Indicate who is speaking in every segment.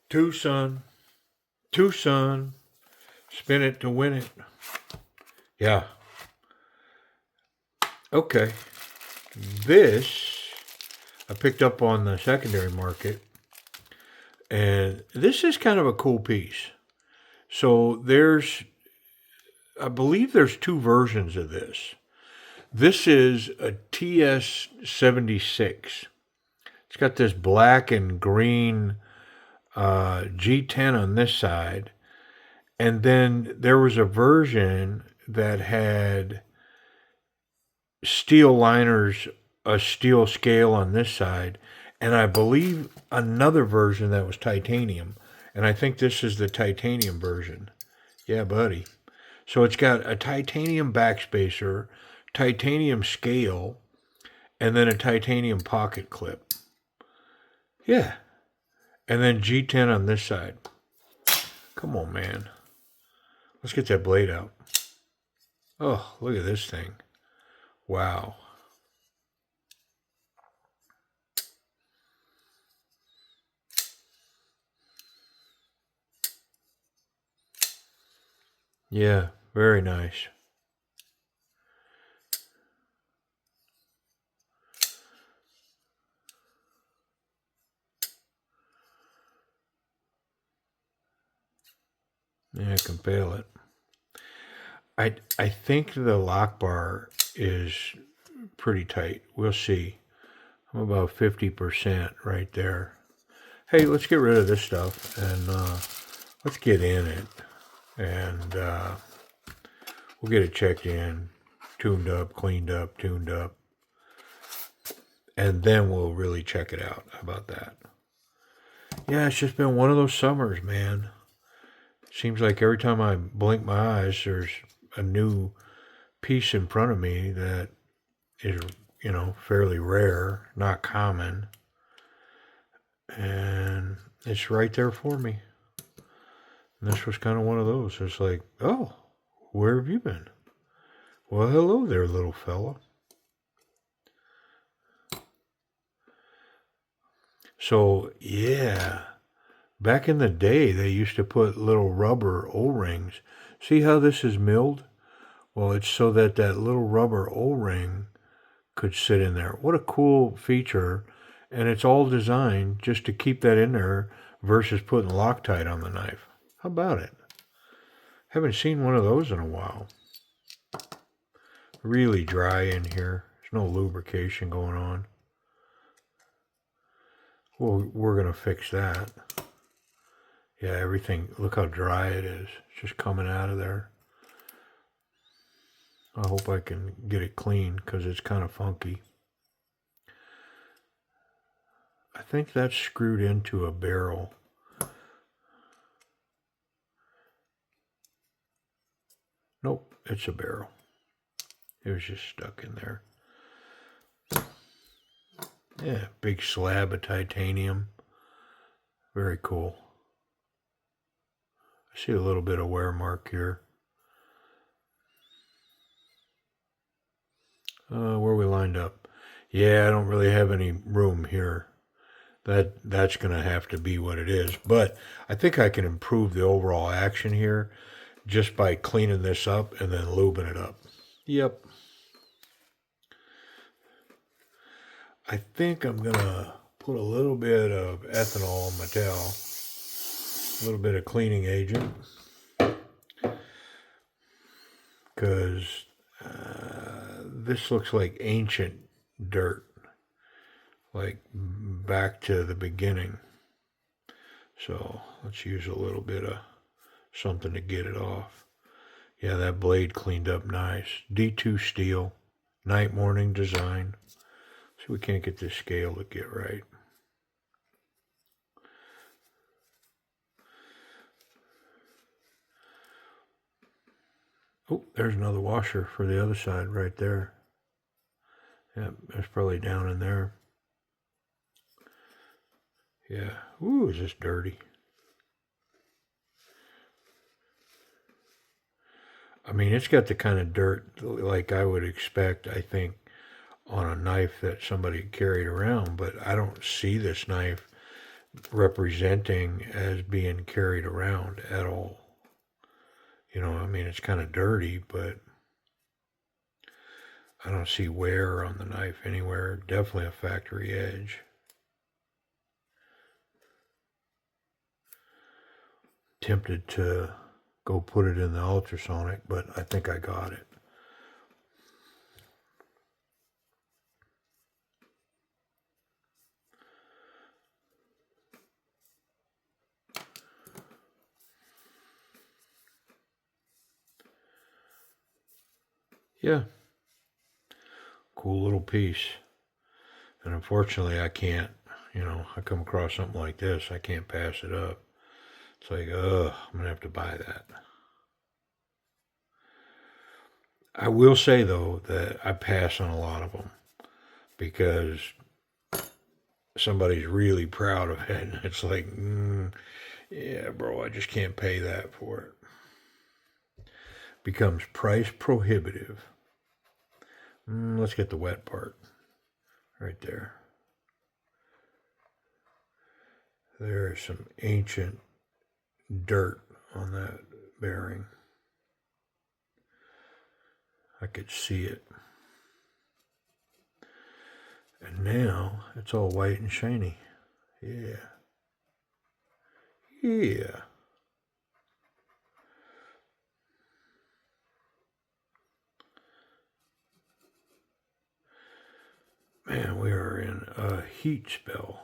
Speaker 1: Twosun, Twosun, spin it to win it. Yeah. Okay. This I picked up on the secondary market, and this is kind of a cool piece. So I believe there's two versions of this. This is a ts76. It's got this black and green G10 on this side, and then there was a version that had steel liners, a steel scale on this side, and I believe another version that was titanium. And I think this is the titanium version. Yeah, buddy. So it's got a titanium backspacer, titanium scale, and then a titanium pocket clip. Yeah. And then G10 on this side. Come on, man. Let's get that blade out. Oh, look at this thing. Wow. Yeah, very nice. Yeah, I can feel it. I think the lock bar is pretty tight. We'll see. I'm about 50% right there. Hey, let's get rid of this stuff and let's get in it. And we'll get it checked in, tuned up, cleaned up, tuned up. And then we'll really check it out. How about that? Yeah, it's just been one of those summers, man. Seems like every time I blink my eyes, there's a new piece in front of me that is, fairly rare, not common. And it's right there for me. And this was kind of one of those. It's like, oh, where have you been? Well, hello there, little fella. So, yeah, back in the day, they used to put little rubber O-rings. See how this is milled? Well, it's so that little rubber O-ring could sit in there. What a cool feature. And it's all designed just to keep that in there versus putting Loctite on the knife. How about it? Haven't seen one of those in a while. Really dry in here. There's no lubrication going on. Well, we're going to fix that. Yeah, everything, look how dry it is. It's just coming out of there. I hope I can get it clean because it's kind of funky. I think that's screwed into a barrel. Nope, it's a barrel. It was just stuck in there. Yeah, big slab of titanium. Very cool. I see a little bit of wear mark here. Where we lined up. Yeah, I don't really have any room here. That's going to have to be what it is. But I think I can improve the overall action here just by cleaning this up and then lubing it up. Yep. I think I'm going to put a little bit of ethanol on my towel. A little bit of cleaning agent. Because this looks like ancient dirt. Like back to the beginning. So let's use a little bit of something to get it off. Yeah, that blade cleaned up nice. D2 steel, night morning design. See, we can't get this scale to get right. Oh, there's another washer for the other side right there. Yeah, it's probably down in there. Yeah. Ooh, is this dirty? I mean, it's got the kind of dirt like I would expect, I think, on a knife that somebody carried around, but I don't see this knife representing as being carried around at all. You know, I mean, it's kind of dirty, but I don't see wear on the knife anywhere. Definitely a factory edge. Tempted to go put it in the ultrasonic, but I think I got it. Yeah, cool little piece. And unfortunately, I can't, you know, I come across something like this, I can't pass it up. It's like, ugh, I'm going to have to buy that. I will say, though, that I pass on a lot of them because somebody's really proud of it. And it's like, yeah, bro, I just can't pay that for it. Becomes price prohibitive. Let's get the wet part right there. There's some ancient dirt on that bearing. I could see it. And now it's all white and shiny. Yeah. Yeah. Man, we are in a heat spell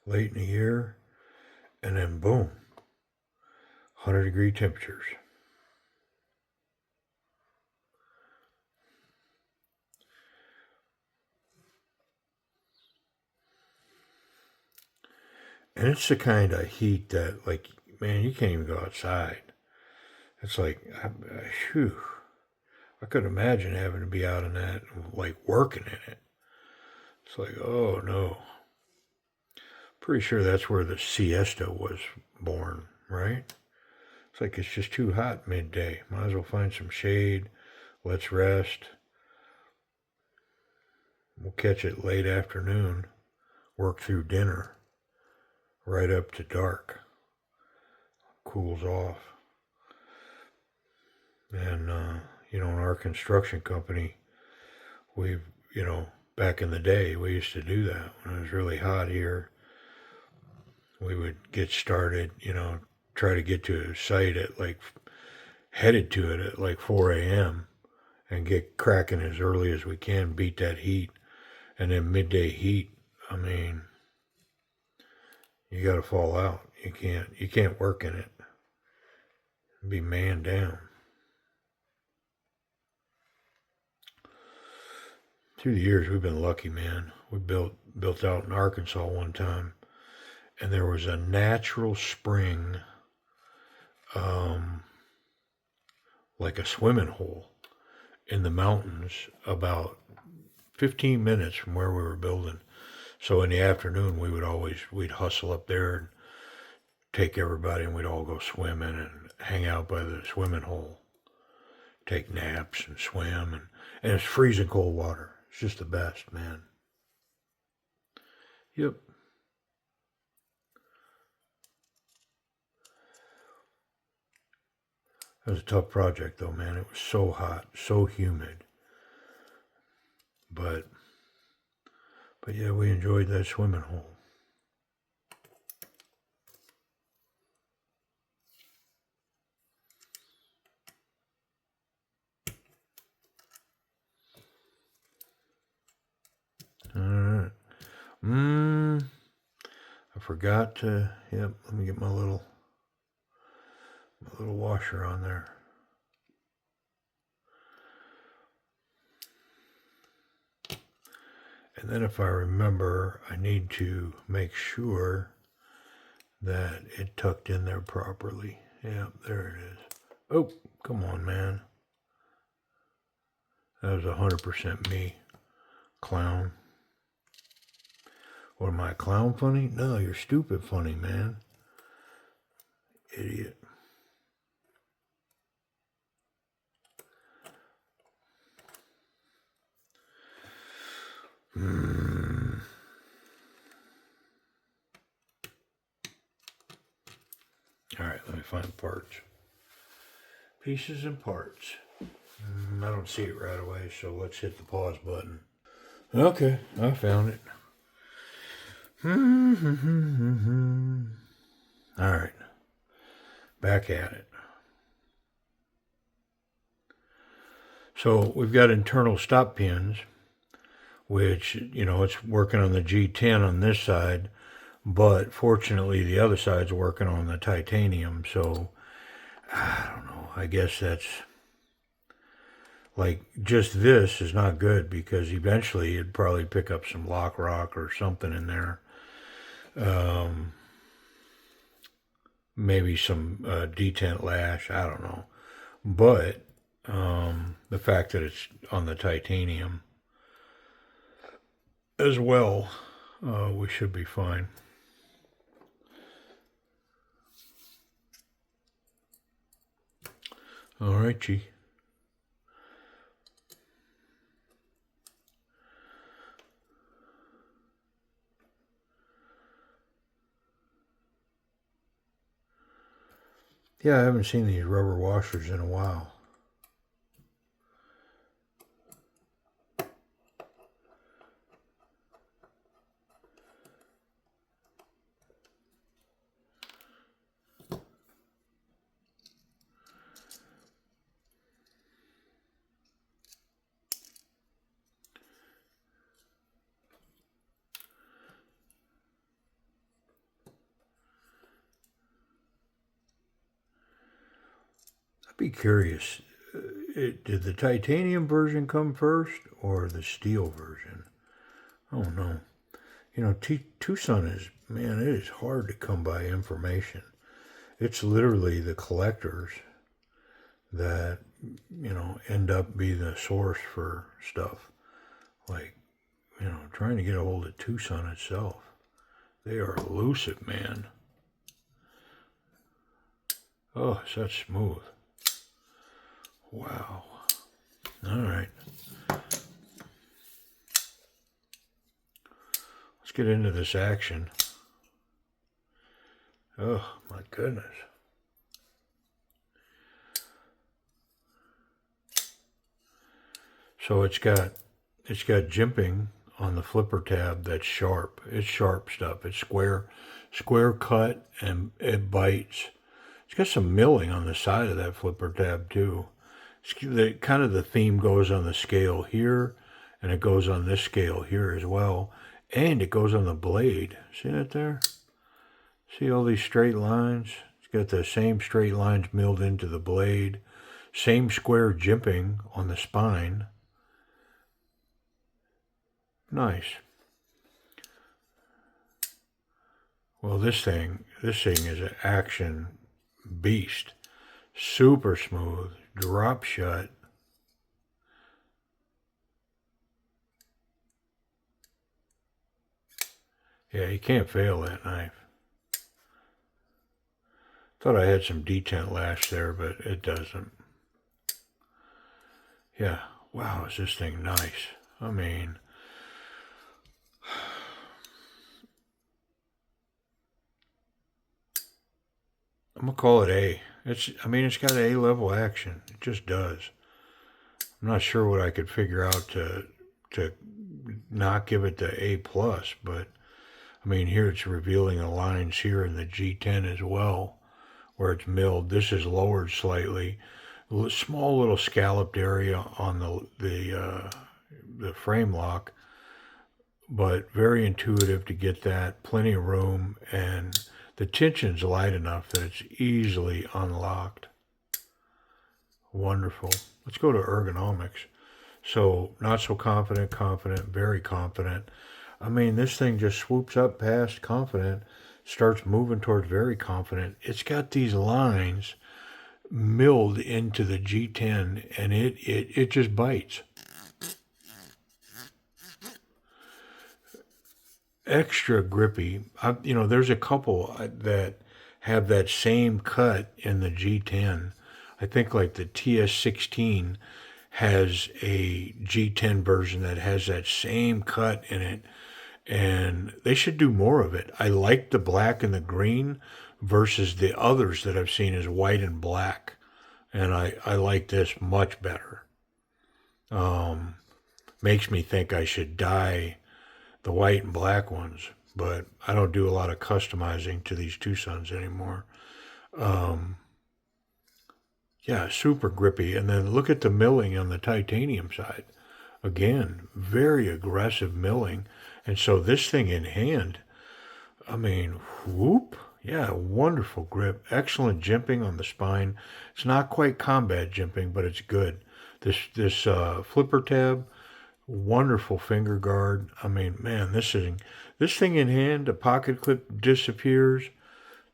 Speaker 1: late in the year, and then boom, 100-degree temperatures. And it's the kind of heat that, like, man, you can't even go outside. It's like, phew, I could imagine having to be out in that, like, working in it. It's like, oh no. Pretty sure that's where the siesta was born, right? It's like it's just too hot midday. Might as well find some shade. Let's rest. We'll catch it late afternoon. Work through dinner. Right up to dark. Cools off. And, you know, in our construction company, we've, you know, back in the day, we used to do that. When it was really hot here, we would get started, you know, try to get to a site at like, headed to it at like 4 a.m. and get cracking as early as we can, beat that heat. And then midday heat, I mean, you got to fall out. You can't work in it. Be man down. Through the years, we've been lucky, man. We built out in Arkansas one time, and there was a natural spring, um, like a swimming hole in the mountains, about 15 minutes from where we were building. So in the afternoon, we'd hustle up there and take everybody, and we'd all go swimming and hang out by the swimming hole, take naps and swim, and it's freezing cold water. It's just the best, man. Yep. It was a tough project, though, man. It was so hot, so humid. But yeah, we enjoyed that swimming hole. All right. I forgot to. Yep. Let me get my little washer on there. And then if I remember, I need to make sure that it tucked in there properly. Yeah, there it is. Oh, come on, man. That was 100% me. Clown. What am I, clown funny? No, you're stupid funny, man. Idiot. All right, let me find parts. Pieces and parts. I don't see it right away, so let's hit the pause button. Okay, I found it. All right, back at it. So we've got internal stop pins, which, it's working on the G10 on this side, but fortunately the other side's working on the titanium, so I don't know. I guess that's like just this is not good because eventually it'd probably pick up some lock rock or something in there. Maybe some detent lash, I don't know. But the fact that it's on the titanium as well, we should be fine. All right, G. Yeah, I haven't seen these rubber washers in a while. I'd be curious. Did the titanium version come first or the steel version? Oh no. Twosun is, man, it is hard to come by information. It's literally the collectors that, end up being the source for stuff. Like, trying to get a hold of Twosun itself. They are elusive, man. Oh, such smooth. Wow. All right. Let's get into this action. Oh, my goodness. So it's got jimping on the flipper tab that's sharp. It's sharp stuff. It's square cut, and it bites. It's got some milling on the side of that flipper tab too. Kind of the theme goes on the scale here, and it goes on this scale here as well, and it goes on the blade. See that there? See all these straight lines? It's got the same straight lines milled into the blade, same square jimping on the spine. Nice. Well, this thing is an action beast. Super smooth, drop shut. Yeah, you can't fail that knife. Thought I had some detent lash there, but it doesn't. Yeah, wow, is this thing nice. I mean, I'm gonna call it A. It's got A-level action. It just does. I'm not sure what I could figure out to not give it the A plus, but here it's revealing the lines here in the G10 as well, where it's milled. This is lowered slightly, small little scalloped area on the frame lock, but very intuitive to get that. Plenty of room, and the tension's light enough that it's easily unlocked. Wonderful. Let's go to ergonomics. So not so confident, very confident. This thing just swoops up past confident, starts moving towards very confident. It's got these lines milled into the G10, and it just bites. Extra grippy. There's a couple that have that same cut in the G10. I think like the ts16 has a G10 version that has that same cut in it, and they should do more of it. I like the black and the green, versus the others that I've seen is white and black. And I like this much better. Makes me think I should dye the white and black ones, but I don't do a lot of customizing to these Twosuns anymore. Yeah, super grippy. And then look at the milling on the titanium side. Again, very aggressive milling. And so this thing in hand, I mean, whoop. Yeah, wonderful grip. Excellent jimping on the spine. It's not quite combat jimping, but it's good. This flipper tab, wonderful finger guard. I mean, man, this thing in hand, the pocket clip disappears.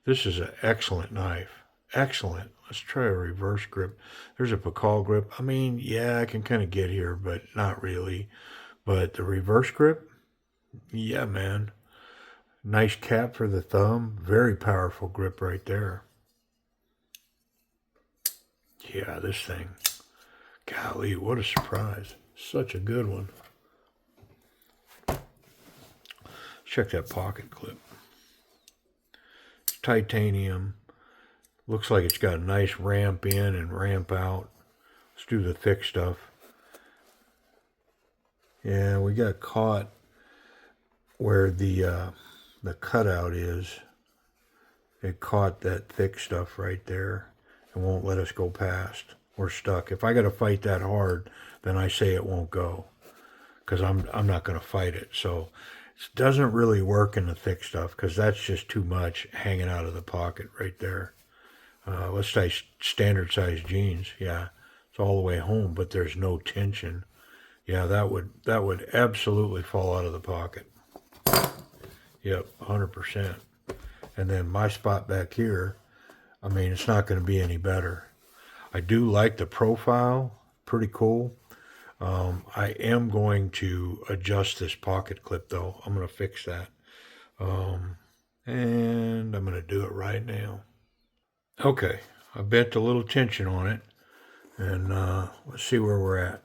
Speaker 1: This is an excellent knife. Excellent. Let's try a reverse grip. There's a Pakal grip. I mean, yeah, I can kind of get here, but not really. But the reverse grip, yeah, man. Nice cap for the thumb. Very powerful grip right there. Yeah, this thing. Golly, what a surprise. Such a good one. Check that pocket clip. It's titanium. Looks like it's got a nice ramp in and ramp out. Let's do the thick stuff. Yeah, we got caught where the cutout is. It caught that thick stuff right there and won't let us go past. We're stuck. If I got to fight that hard, then I say it won't go, because I'm not going to fight it. So it doesn't really work in the thick stuff, because that's just too much hanging out of the pocket right there. Let's say standard size jeans. Yeah, it's all the way home, but there's no tension. Yeah, that would absolutely fall out of the pocket. Yep, 100%. And then my spot back here, I mean, it's not going to be any better. I do like the profile, pretty cool. I am going to adjust this pocket clip though. I'm going to fix that. And I'm going to do it right now. Okay, I bent a little tension on it, and let's see where we're at.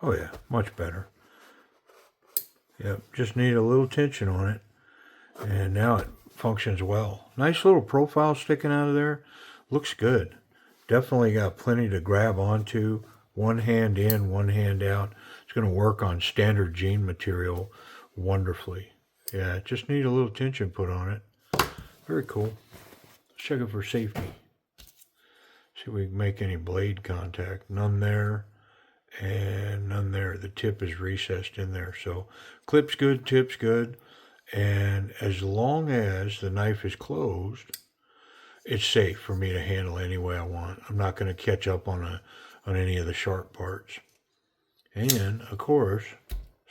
Speaker 1: Oh yeah, much better. Yep, just need a little tension on it, and now it functions well. Nice little profile sticking out of there. Looks good. Definitely got plenty to grab onto. One hand in, one hand out. It's going to work on standard jean material wonderfully. Yeah, just need a little tension put on it. Very cool. Let's check it for safety. See if we can make any blade contact. None there, and none there. The tip is recessed in there. So clip's good, tip's good. And as long as the knife is closed, it's safe for me to handle any way I want. I'm not going to catch up on any of the sharp parts. And of course,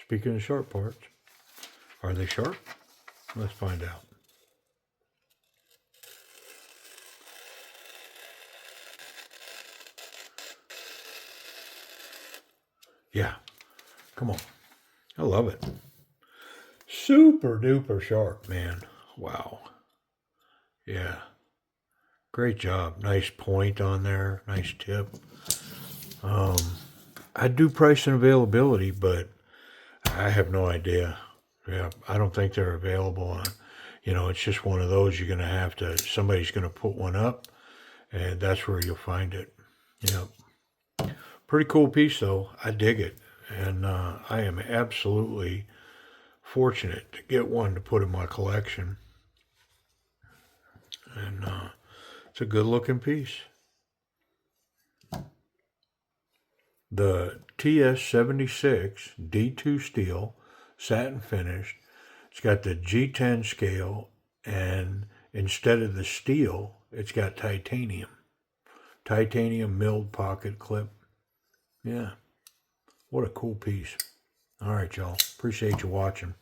Speaker 1: speaking of sharp parts, are they sharp? Let's find out. Yeah, come on. I love it. Super duper sharp, man. Wow. Yeah. Great job. Nice point on there. Nice tip. I do price and availability, but I have no idea. Yeah, I don't think they're available on. It's just one of those you're going to have to, somebody's going to put one up, and that's where you'll find it. Yep. Pretty cool piece, though. I dig it. And I am absolutely fortunate to get one to put in my collection. And it's a good looking piece. The ts76 D2 steel, satin finished. It's got the G10 scale, and instead of the steel, it's got titanium. Titanium milled pocket clip. Yeah. What a cool piece. All right, y'all. Appreciate you watching.